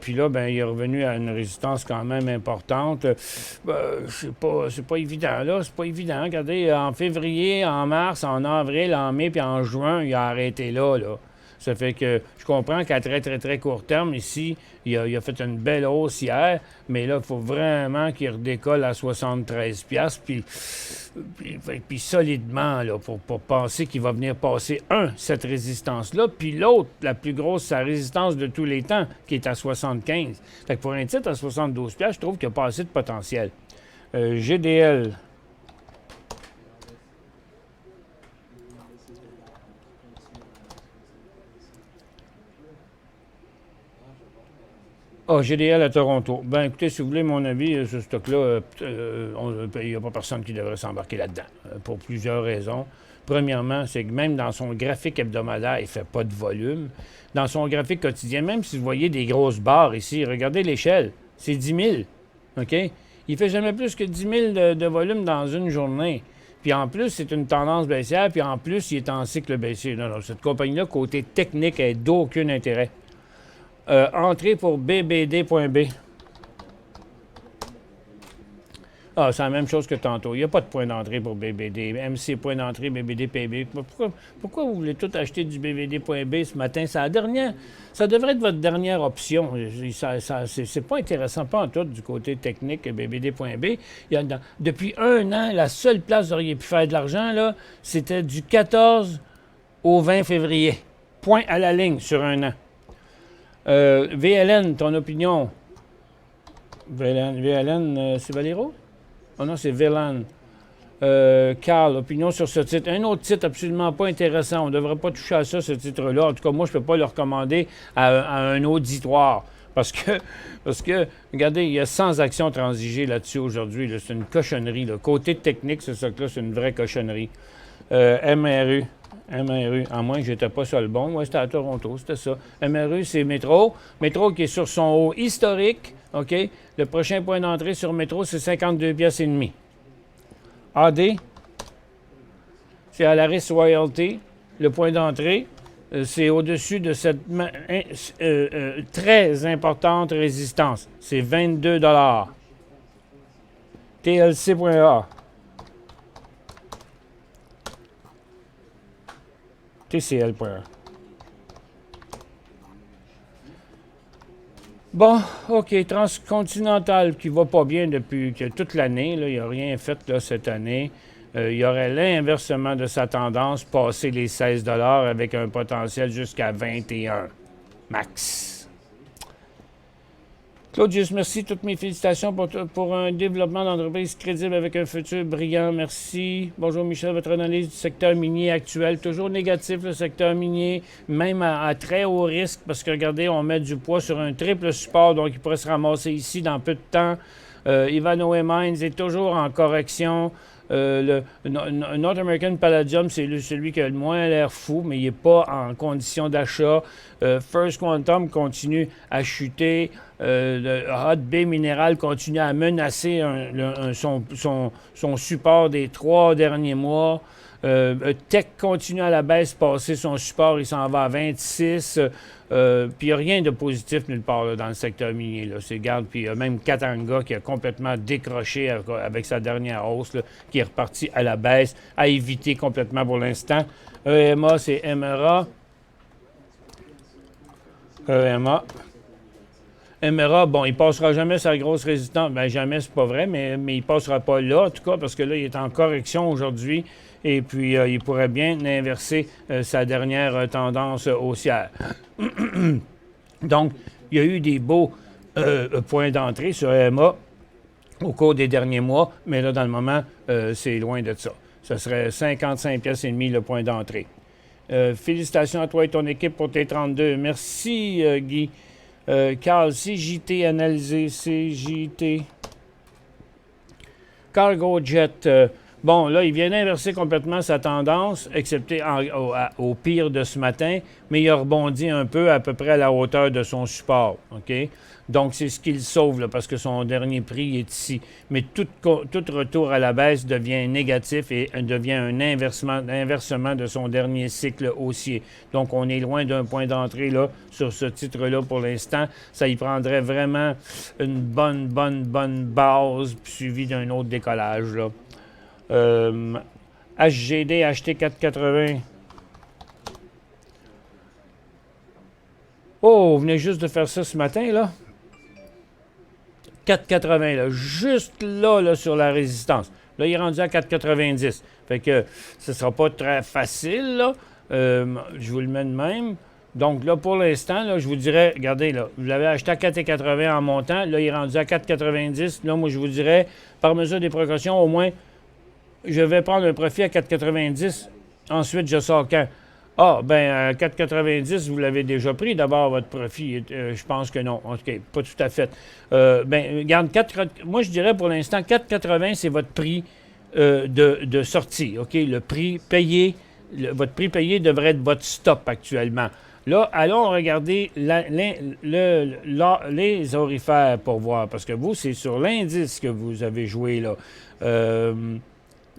Puis là, ben, il est revenu à une résistance quand même importante. C'est pas évident, là. C'est pas évident. Regardez, en février, en mars, en avril, en mai, puis en juin, il a arrêté là. Ça fait que je comprends qu'à très, très, très court terme, ici, il a fait une belle hausse hier, mais là, il faut vraiment qu'il redécolle à 73$, puis solidement, là, pour penser qu'il va venir passer, cette résistance-là, puis l'autre, la plus grosse, sa résistance de tous les temps, qui est à 75. Fait que pour un titre à 72$, je trouve qu'il n'y a pas assez de potentiel. GDL. GDL à Toronto. Ben écoutez, si vous voulez mon avis, ce stock-là, il n'y a pas personne qui devrait s'embarquer là-dedans, pour plusieurs raisons. Premièrement, c'est que même dans son graphique hebdomadaire, il ne fait pas de volume. Dans son graphique quotidien, même si vous voyez des grosses barres ici, regardez l'échelle, c'est 10 000. OK? Il ne fait jamais plus que 10 000 de volume dans une journée. Puis en plus, c'est une tendance baissière, puis en plus, il est en cycle baissier. Non, cette compagnie-là, côté technique, elle n'a d'aucun intérêt. Entrée pour BBD.B. C'est la même chose que tantôt. Il n'y a pas de point d'entrée pour BBD. MC, point d'entrée, BBD.B. Pourquoi vous voulez tout acheter du BBD.B ce matin? Ça devrait être votre dernière option. C'est pas intéressant, pas en tout, du côté technique, BBD.B. Depuis un an, la seule place où vous auriez pu faire de l'argent, là, c'était du 14 au 20 février. Point à la ligne sur un an. VLN, ton opinion? VLN, c'est Valero? Oh non, c'est VLN. Carl, opinion sur ce titre. Un autre titre absolument pas intéressant. On ne devrait pas toucher à ça, ce titre-là. En tout cas, moi, je ne peux pas le recommander à un auditoire. Parce que, regardez, il y a 100 actions transigées là-dessus aujourd'hui. Là. C'est une cochonnerie. Là. Côté technique, c'est ça que là, c'est une vraie cochonnerie. MRU, à moins que je n'étais pas sur le bon. Moi, c'était à Toronto, c'était ça. MRU, c'est Métro. Métro qui est sur son haut historique. OK? Le prochain point d'entrée sur Métro, c'est 52 piastres et demi. AD, c'est à Alaris Royalty. Le point d'entrée, c'est au-dessus de cette très importante résistance. C'est 22 $. TLC.A. TCL.A. Bon, OK, Transcontinental qui va pas bien depuis toute l'année. Là, il n'a rien fait là, cette année. Il y aurait l'inversement de sa tendance, passer les 16 $ avec un potentiel jusqu'à 21 max. Claudius, merci. Toutes mes félicitations pour un développement d'entreprise crédible avec un futur brillant. Merci. Bonjour Michel, votre analyse du secteur minier actuel. Toujours négatif, le secteur minier, même à très haut risque, parce que regardez, on met du poids sur un triple support, donc il pourrait se ramasser ici dans peu de temps. Ivanhoe Mines est toujours en correction. Le North American Palladium, c'est celui qui a le moins l'air fou, mais il n'est pas en condition d'achat. First Quantum continue à chuter. Le Hot Bay Mineral continue à menacer son support des 3 derniers mois. Tech continue à la baisse, passer son support, il s'en va à 26. Puis il n'y a rien de positif nulle part là, dans le secteur minier. Là. Puis il y a même Katanga qui a complètement décroché avec sa dernière hausse, là, qui est reparti à la baisse, à éviter complètement pour l'instant. EMA, c'est MRA. EMA. MRA, bon, il ne passera jamais sa grosse résistance. Bien, jamais, c'est pas vrai, mais il ne passera pas là, en tout cas, parce que là, il est en correction aujourd'hui. Et puis, il pourrait bien inverser sa dernière tendance haussière. Donc, il y a eu des beaux points d'entrée sur EMA au cours des derniers mois, mais là, dans le moment, c'est loin de ça. Ce serait 55 piastres et demi le point d'entrée. Félicitations à toi et ton équipe pour tes 32. Merci, Guy. Carl, CJT analysé, CJT. Cargo Jet. Bon, là, il vient d'inverser complètement sa tendance, excepté au pire de ce matin, mais il a rebondi un peu, à peu près à la hauteur de son support. OK? Donc, c'est ce qu'il sauve, là, parce que son dernier prix est ici. Mais tout retour à la baisse devient négatif et devient un inversement de son dernier cycle haussier. Donc, on est loin d'un point d'entrée là, sur ce titre-là pour l'instant. Ça y prendrait vraiment une bonne base, suivie d'un autre décollage, là. HGD, acheté 4,80. Oh, vous venez juste de faire ça ce matin, là. 4,80, là. Juste là, sur la résistance. Là, il est rendu à 4,90. Fait que ce ne sera pas très facile, là. Je vous le mets de même. Donc là, pour l'instant, là, je vous dirais, regardez, là, vous l'avez acheté à 4,80 en montant. Là, il est rendu à 4,90. Là, moi, je vous dirais, par mesure des précautions, au moins, je vais prendre un profit à 4,90. Ensuite, je sors quand? Ah, bien, à 4,90, vous l'avez déjà pris, d'abord, votre profit. Je pense que non. OK, pas tout à fait. Bien, regarde, moi, je dirais pour l'instant, 4,80, c'est votre prix de sortie. OK, le prix payé, votre prix payé devrait être votre stop actuellement. Là, allons regarder les aurifères pour voir, parce que vous, c'est sur l'indice que vous avez joué, là.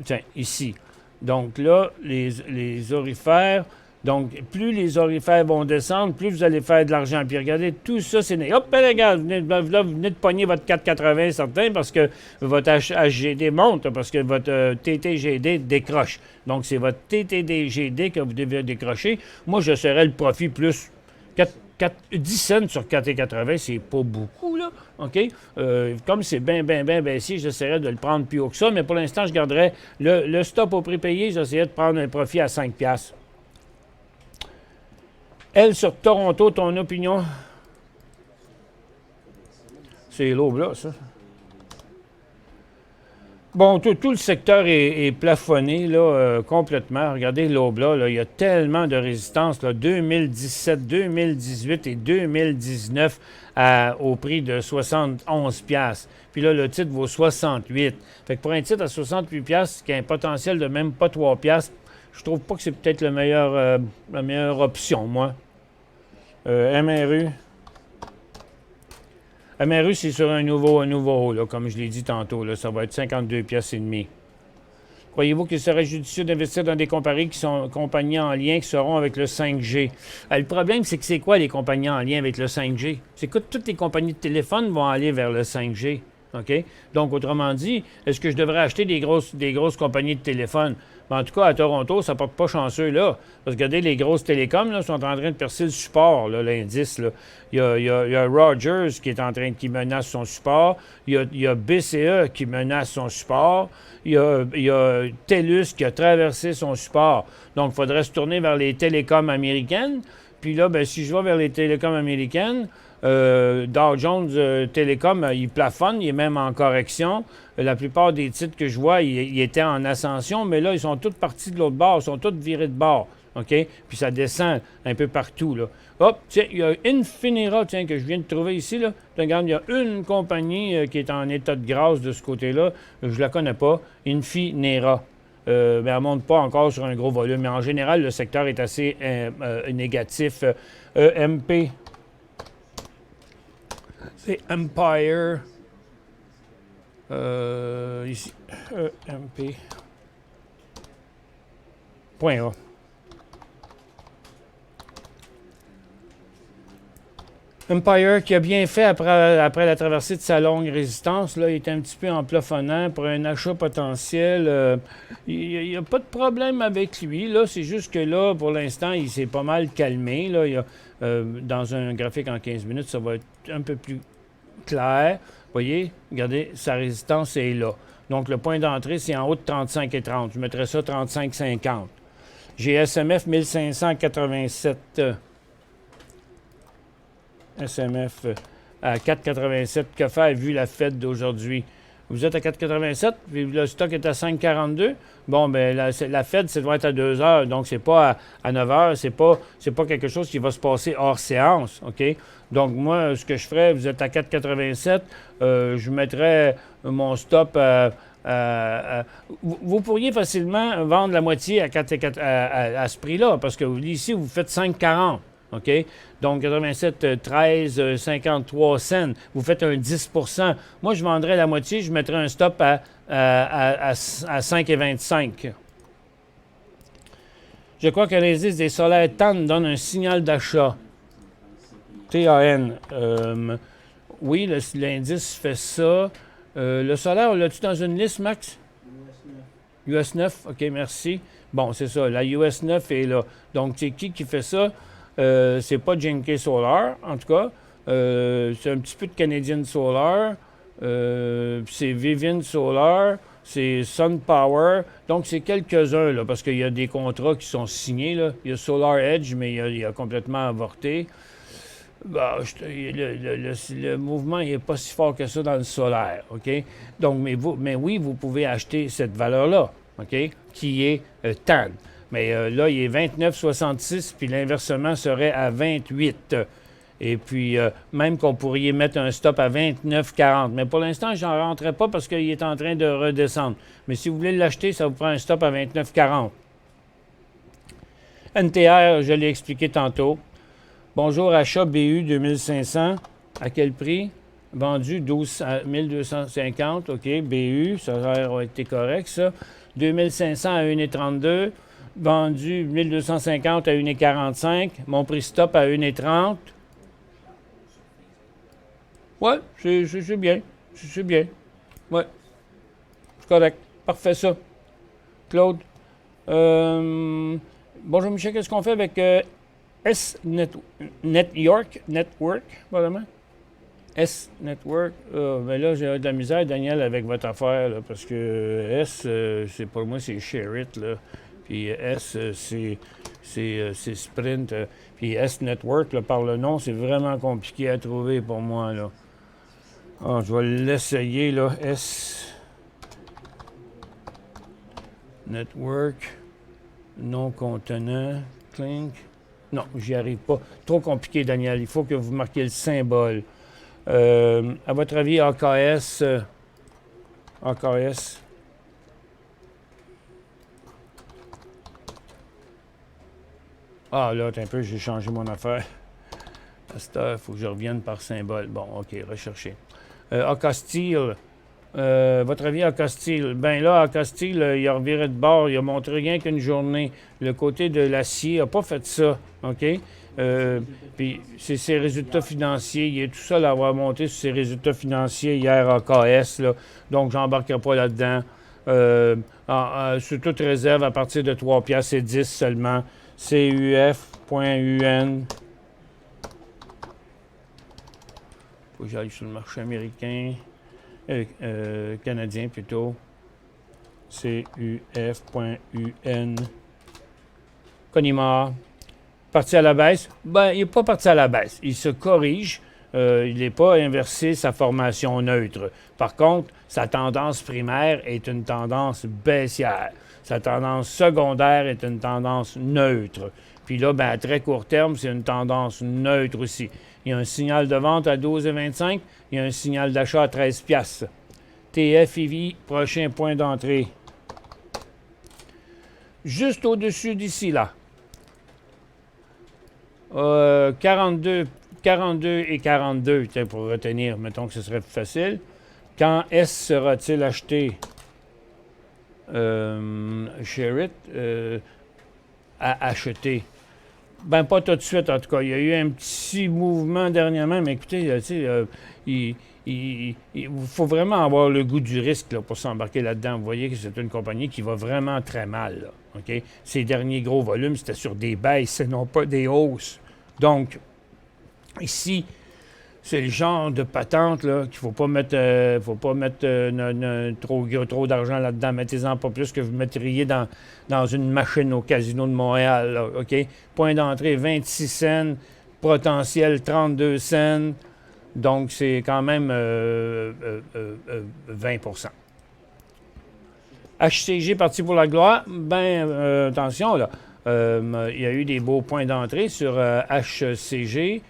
Tiens, ici. Donc là, les aurifères. Donc, plus les aurifères vont descendre, plus vous allez faire de l'argent. Puis regardez, tout ça, c'est... Hop, ben, regarde, vous venez de pogner votre 4,80 certain parce que votre HGD monte, parce que votre TTGD décroche. Donc, c'est votre TTDGD que vous devez décrocher. Moi, je serais le profit plus 10 cents sur 4,80, c'est pas beaucoup, là. OK? Comme c'est bien baissier, j'essaierais de le prendre plus haut que ça, mais pour l'instant, je garderais le stop au prix payé, j'essaierais de prendre un profit à 5 piastres. Elle, sur Toronto, ton opinion? C'est l'aube, là, ça. Bon, tout le secteur est plafonné là, complètement. Regardez l'aube là, il y a tellement de résistance, là, 2017, 2018 et 2019 au prix de 71 $. Puis là, le titre vaut 68. Fait que pour un titre à 68 $, qui a un potentiel de même pas 3 $, je trouve pas que c'est peut-être la meilleure option, moi. MRU. MRU, c'est sur un nouveau haut, là, comme je l'ai dit tantôt. Là, ça va être 52 piastres et demi. Croyez-vous qu'il serait judicieux d'investir dans des compagnies en lien qui seront avec le 5G? Le problème, c'est que c'est quoi les compagnies en lien avec le 5G? C'est que toutes les compagnies de téléphone vont aller vers le 5G. OK? Donc, autrement dit, est-ce que je devrais acheter des grosses compagnies de téléphone? Ben, en tout cas, à Toronto, ça ne porte pas chanceux, là. Parce que, regardez, les grosses télécoms, là, sont en train de percer le support, là, l'indice, là. Il y a Rogers qui menace son support. Il y a BCE qui menace son support. Il y a TELUS qui a traversé son support. Donc, il faudrait se tourner vers les télécoms américaines. Puis là, ben, si je vais vers les télécoms américaines, Dow Jones Télécom, il plafonne, il est même en correction. La plupart des titres que je vois, ils étaient en ascension, mais là, ils sont tous partis de l'autre bord, ils sont tous virés de bord. OK? Puis ça descend un peu partout, là. Hop, tiens, il y a Infinera, tiens, que je viens de trouver ici, là. Regarde, il y a une compagnie qui est en état de grâce de ce côté-là. Je la connais pas. Infinera. Mais elle ne monte pas encore sur un gros volume. Mais en général, le secteur est assez négatif. EMP. C'est Empire. Ici. EMP. Point A. Empire qui a bien fait après la traversée de sa longue résistance. Là, il est un petit peu en plafonnant pour un achat potentiel. Il n'y a pas de problème avec lui. Là, c'est juste que là, pour l'instant, il s'est pas mal calmé. Là. Dans un graphique en 15 minutes, ça va être un peu plus clair. Vous voyez, regardez, sa résistance est là. Donc, le point d'entrée, c'est en haut de 35,30. Je mettrais ça 35,50. J'ai SMF 1587. SMF à 4,87. Que faire vu la Fed d'aujourd'hui? Vous êtes à 4,87, puis le stock est à 5,42. Bon, bien, la Fed, ça doit être à 2 heures, donc c'est pas à 9 heures. C'est pas quelque chose qui va se passer hors séance, OK? Donc, moi, ce que je ferais, vous êtes à 4,87, je mettrais mon stop vous pourriez facilement vendre la moitié à ce prix-là, parce que ici, vous faites 5,40. OK? Donc, 87, 13, 53 cents. Vous faites un 10 %. Moi, je vendrais la moitié, je mettrais un stop à 5,25. Je crois que l'indice des solaires TAN donne un signal d'achat. TAN. Oui, l'indice fait ça. Le solaire, l'as-tu dans une liste, Max? US 9. OK, merci. Bon, c'est ça. La US 9 est là. Donc, c'est qui fait ça? C'est pas Genke Solar, en tout cas. C'est un petit peu de Canadian Solar. C'est Vivint Solar. C'est SunPower. Donc, c'est quelques-uns, là, parce qu'il y a des contrats qui sont signés, là. Il y a Solar Edge, mais il a complètement avorté. Bah, le mouvement n'est pas si fort que ça dans le solaire, OK? Donc, mais oui, vous pouvez acheter cette valeur-là, OK? Qui est TAN. Mais là, il est 29,66, puis l'inversement serait à 28. Et puis, même qu'on pourrait mettre un stop à 29,40. Mais pour l'instant, je n'en rentrerai pas parce qu'il est en train de redescendre. Mais si vous voulez l'acheter, ça vous prend un stop à 29,40. NTR, je l'ai expliqué tantôt. Bonjour, achat BU 2500. À quel prix? Vendu 12 à 1250. OK, BU, ça aurait été correct, ça. 2500 à 1,32. Vendu 1250 à 1,45. Mon prix stop à 1,30. Ouais, c'est bien. C'est bien. Ouais. C'est correct. Parfait, ça. Claude. Bonjour, Michel. Qu'est-ce qu'on fait avec Network, vraiment? S-Network. Ben là, j'ai de la misère, Daniel, avec votre affaire, là, parce que S, c'est pour moi, c'est Share It, là. Puis S, c'est Sprint. Puis S-Network, là, par le nom, c'est vraiment compliqué à trouver pour moi, là. Ah, je vais l'essayer, là. S. Network, non contenant, clink. Non, j'y arrive pas. Trop compliqué, Daniel. Il faut que vous marquiez le symbole. À votre avis, AKS... AKS... Ah, là, attends un peu, j'ai changé mon affaire. À cette heure, il faut que je revienne par symbole. Bon, OK, rechercher. Acastile. Votre avis, Acastile? Ben là, Acastile, il a reviré de bord. Il a montré rien qu'une journée. Le côté de l'acier n'a pas fait ça. OK? Puis, c'est ses résultats financiers. Il est tout seul à avoir monté sur ses résultats financiers hier AKS. Là. Donc, j'embarquerai pas là-dedans. Sur toute réserve, à partir de 3,10$ seulement. CUF.UN. Faut que j'aille sur le marché américain. Canadien plutôt. CUF.UN. Conimar. Parti à la baisse? Ben, il n'est pas parti à la baisse. Il se corrige. Il n'est pas inversé sa formation neutre. Par contre, sa tendance primaire est une tendance baissière. Sa tendance secondaire est une tendance neutre. Puis là, ben, à très court terme, c'est une tendance neutre aussi. Il y a un signal de vente à 12,25. Il y a un signal d'achat à 13 piastres. TFIV, prochain point d'entrée. Juste au-dessus d'ici, là. 42 et 42, pour retenir, mettons que ce serait plus facile. Quand S sera-t-il acheté? Sherrit à acheter. Ben, pas tout de suite, en tout cas. Il y a eu un petit mouvement dernièrement, mais écoutez, il faut vraiment avoir le goût du risque là, pour s'embarquer là-dedans. Vous voyez que c'est une compagnie qui va vraiment très mal. Là, OK? Ces derniers gros volumes, c'était sur des baisses, non pas des hausses. Donc, ici, c'est le genre de patente là, qu'il ne faut pas mettre, trop d'argent là-dedans. Mettez-en pas plus que vous mettriez dans une machine au Casino de Montréal. Là, OK? Point d'entrée 26 cents, potentiel 32 cents. Donc, c'est quand même 20%. HCG parti pour la gloire. Ben, attention, là. Il y a eu des beaux points d'entrée sur HCG.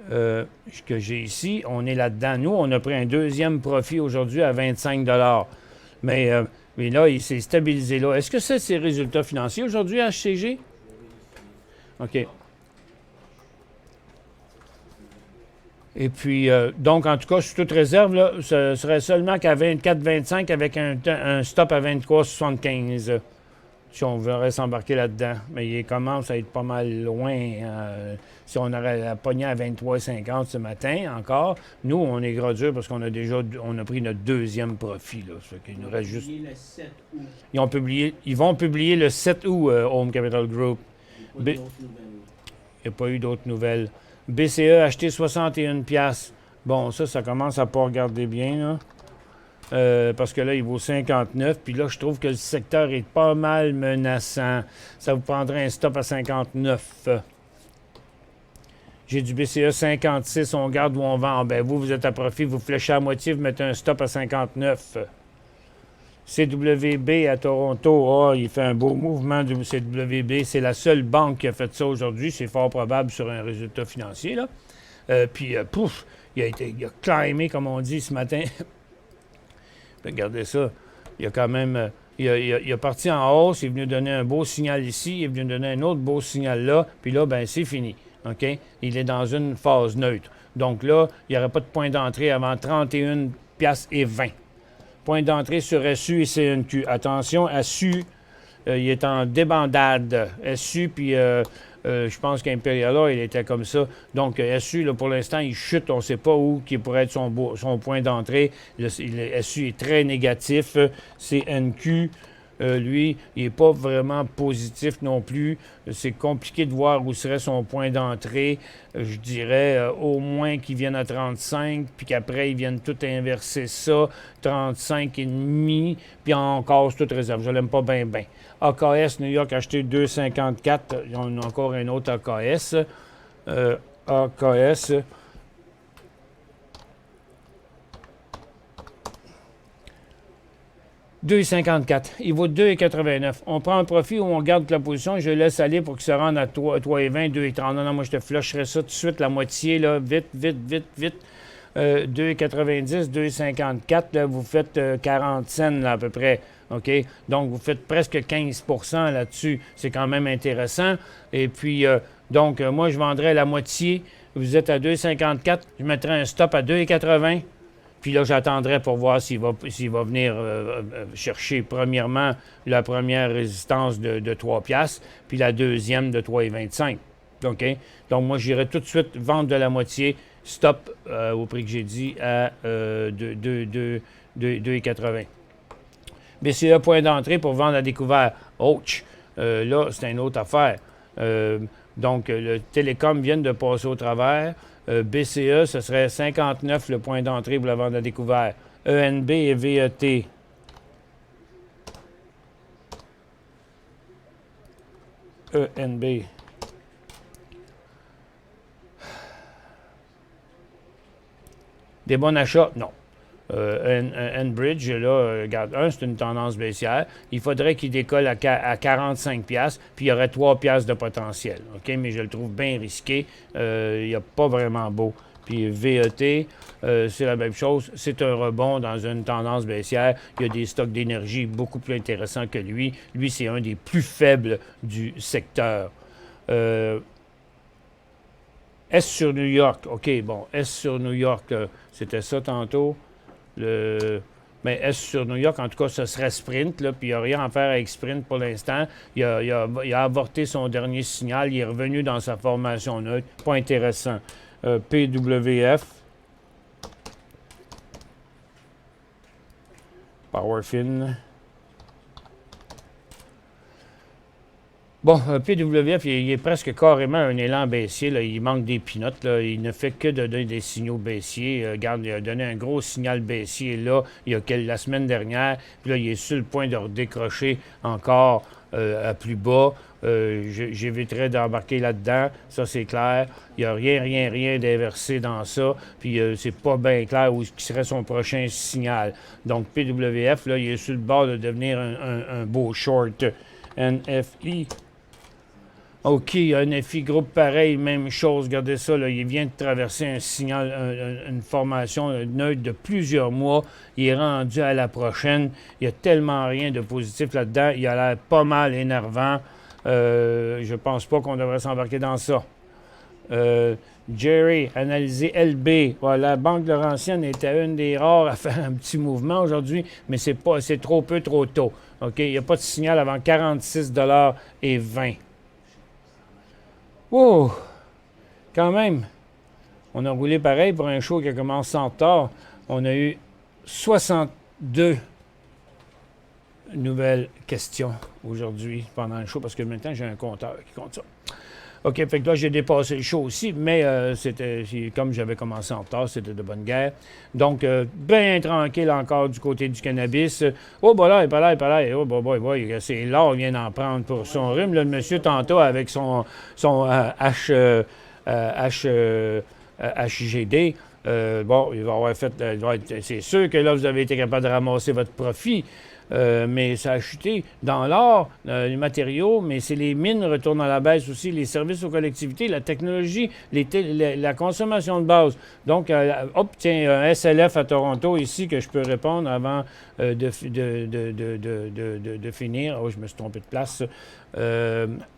Que j'ai ici, on est là-dedans. Nous, on a pris un deuxième profit aujourd'hui à 25 $. Mais là, il s'est stabilisé là. Est-ce que c'est ses résultats financiers aujourd'hui, HCG? OK. Et puis, donc, en tout cas, sur toute réserve, là, ce serait seulement qu'à 24,25 avec un stop à 23,75. Si on voudrait s'embarquer là-dedans. Mais il commence à être pas mal loin. Si on aurait la pognée à 23,50 ce matin encore, nous, on est gros dur parce qu'on a pris notre deuxième profit. Là. Ça fait qu'il nous reste juste... Le 7 août. Ils vont publier le 7 août, Home Capital Group. Il n'y a pas eu d'autres nouvelles. BCE a acheté 61 $. Bon, ça commence à pas regarder bien, là. Parce que là, il vaut 59. Puis là, je trouve que le secteur est pas mal menaçant. Ça vous prendrait un stop à 59. J'ai du BCE 56. On garde où on vend. Ben, vous êtes à profit. Vous fléchez à moitié. Vous mettez un stop à 59. CWB à Toronto. Il fait un beau mouvement du CWB. C'est la seule banque qui a fait ça aujourd'hui. C'est fort probable sur un résultat financier, là. Puis, pouf, il a climbé, comme on dit ce matin. Regardez ça. Il a quand même. Il a parti en hausse, il est venu donner un beau signal ici, il est venu donner un autre beau signal là, puis là, ben c'est fini. OK? Il est dans une phase neutre. Donc là, il n'y aurait pas de point d'entrée avant 31 piastres et 20. Point d'entrée sur SU et CNQ. Attention, SU, il est en débandade. SU, puis je pense qu'Imperiala, il était comme ça. Donc, SU, là, pour l'instant, il chute. On ne sait pas où qui pourrait être son point d'entrée. Le SU est très négatif. CNQ, lui, il n'est pas vraiment positif non plus. C'est compliqué de voir où serait son point d'entrée. Je dirais au moins qu'il vienne à 35, puis qu'après, ils viennent tout inverser ça. 35,5, puis encore toute réserve. Je ne l'aime pas bien. AKS, New York, a acheté 2,54. On a encore un autre AKS. AKS. 2,54. Il vaut 2,89. On prend un profit ou on garde la position, je laisse aller pour qu'il se rende à 3,20, 2,30. Non, moi, je te flusherai ça tout de suite, la moitié, là, vite, vite, vite, vite. 2,90, 2,54, là, vous faites 40 cents là, à peu près. OK? Donc, vous faites presque 15 là-dessus. C'est quand même intéressant. Et puis, moi, je vendrais la moitié. Vous êtes à 2,54. Je mettrais un stop à 2,80. Puis là, j'attendrai pour voir s'il va venir chercher, premièrement, la première résistance de 3 piastres, puis la deuxième de 3,25. OK? Donc, moi, j'irai tout de suite vendre de la moitié, stop au prix que j'ai dit à 2,80. BCE, point d'entrée pour vendre à découvert. Ouch! Là, c'est une autre affaire. Donc, le Télécom vient de passer au travers. BCE, ce serait 59 le point d'entrée pour la vente à découvert. ENB et VET. ENB. Des bons achats? Non. Enbridge, là, regarde, c'est une tendance baissière. Il faudrait qu'il décolle à 45 piastres, puis il y aurait 3 piastres de potentiel. OK? Mais je le trouve bien risqué. Il n'y a pas vraiment beau. Puis VET, c'est la même chose. C'est un rebond dans une tendance baissière. Il y a des stocks d'énergie beaucoup plus intéressants que lui. Lui, c'est un des plus faibles du secteur. S sur New York. OK, bon, S sur New York, c'était ça tantôt. Mais S sur New York, en tout cas, ce serait Sprint, là, puis il n'y a rien à faire avec Sprint pour l'instant. Il a avorté son dernier signal, il est revenu dans sa formation neutre. Pas intéressant. PWF. Powerfin. Bon, PWF, il est presque carrément un élan baissier. Là. Il manque des pinottes. Là. Il ne fait que de donner des signaux baissiers. Regarde, il a donné un gros signal baissier là, la semaine dernière. Puis là, il est sur le point de redécrocher encore à plus bas. J'éviterais d'embarquer là-dedans. Ça, c'est clair. Il n'y a rien d'inversé dans ça. Puis c'est pas bien clair où serait son prochain signal. Donc, PWF, là, il est sur le bord de devenir un beau short. NFI. OK, NFI, groupe pareil, même chose. Regardez ça, là, il vient de traverser un signal, une formation neutre de plusieurs mois. Il est rendu à la prochaine. Il n'y a tellement rien de positif là-dedans. Il a l'air pas mal énervant. Je pense pas qu'on devrait s'embarquer dans ça. Jerry, analyser LB. Voilà, la Banque Laurentienne était une des rares à faire un petit mouvement aujourd'hui, mais c'est trop peu, trop tôt. OK, il n'y a pas de signal avant 46,20 $. Wow! Quand même, on a roulé pareil pour un show qui a commencé en retard. On a eu 62 nouvelles questions aujourd'hui pendant le show, parce que maintenant, j'ai un compteur qui compte ça. OK, fait que là, j'ai dépassé le show aussi, mais comme j'avais commencé en retard, c'était de bonne guerre. Donc, bien tranquille encore du côté du cannabis. Oh, bah là, oh, boy, c'est l'or vient d'en prendre pour son rhume. Là, le monsieur, tantôt, avec son HGD, bon, il va avoir fait... c'est sûr que là, vous avez été capable de ramasser votre profit. Mais ça a chuté dans l'or, les matériaux, mais c'est les mines retournent à la baisse aussi, les services aux collectivités, la technologie, la consommation de base. Donc, tiens, un SLF à Toronto ici que je peux répondre avant de finir. Oh, je me suis trompé de place.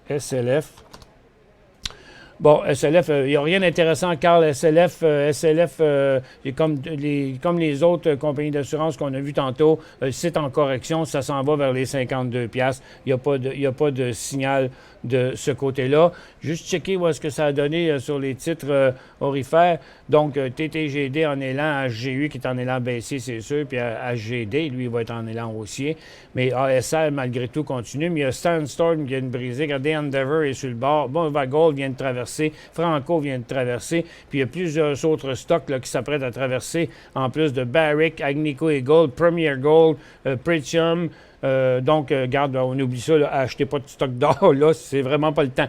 SLF. Bon, SLF, il n'y a rien d'intéressant, Carl. SLF, comme les autres compagnies d'assurance qu'on a vues tantôt, c'est en correction, ça s'en va vers les 52 $. Il n'y a pas de signal de ce côté-là. Juste checker où est-ce que ça a donné sur les titres orifères. Donc, TTGD en élan, HGU qui est en élan baissier, c'est sûr, puis HGD, lui, il va être en élan haussier. Mais ASR, malgré tout, continue. Mais il y a Sandstorm qui vient de briser. Regardez, Endeavour est sur le bord. Bon, Gold vient de traverser. Franco vient de traverser. Puis il y a plusieurs autres stocks là, qui s'apprêtent à traverser, en plus de Barrick, Agnico et Gold, Premier Gold, Pretium, Donc, garde, on oublie ça, là, achetez pas de stock d'or, là, c'est vraiment pas le temps.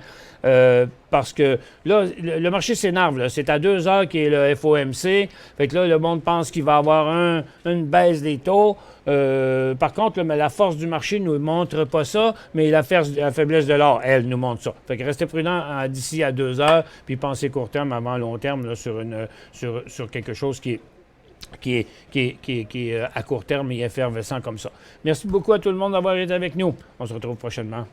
Parce que là, le marché s'énerve, là. C'est à 2 heures qu'il est le FOMC. Fait que là, le monde pense qu'il va y avoir une baisse des taux. Par contre, là, mais la force du marché ne nous montre pas ça, mais la faiblesse de l'or, elle, nous montre ça. Fait que restez prudent d'ici à 2 heures, puis pensez court terme avant long terme là, sur quelque chose qui est à court terme et effervescent comme ça. Merci beaucoup à tout le monde d'avoir été avec nous. On se retrouve prochainement.